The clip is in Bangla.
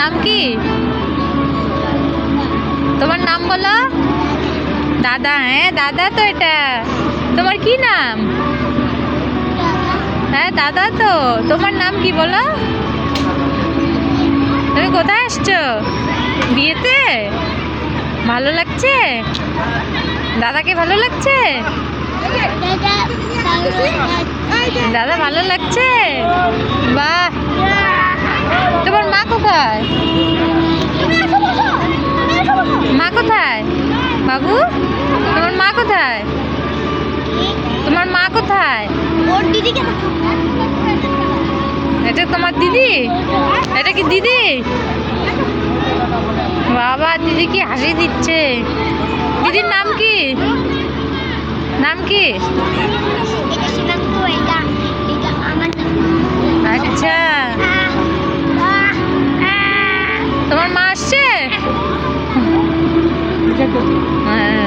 নাম কি? তোমার নাম বলো। দাদা? হ্যাঁ দাদা তো এটা। তোমার কি নাম? হ্যাঁ দাদা তো। তোমার নাম কি বলো? তুমি কোথায় আসছো? বিয়েতে? ভালো লাগছে? দাদাকে ভালো লাগছে? দাদা ভালো লাগছে? বাহ। তোমার মা কোথায়? মা কোথায় বাবু? তোমার মা কোথায়? তোমার মা কোথায়? এটা তোমার দিদি? এটা কি দিদি? বাবা দিদি কি হাসি দিচ্ছে। দিদির নাম কি? নাম কি? আচ্ছা তোমার মা আসছে? হ্যাঁ।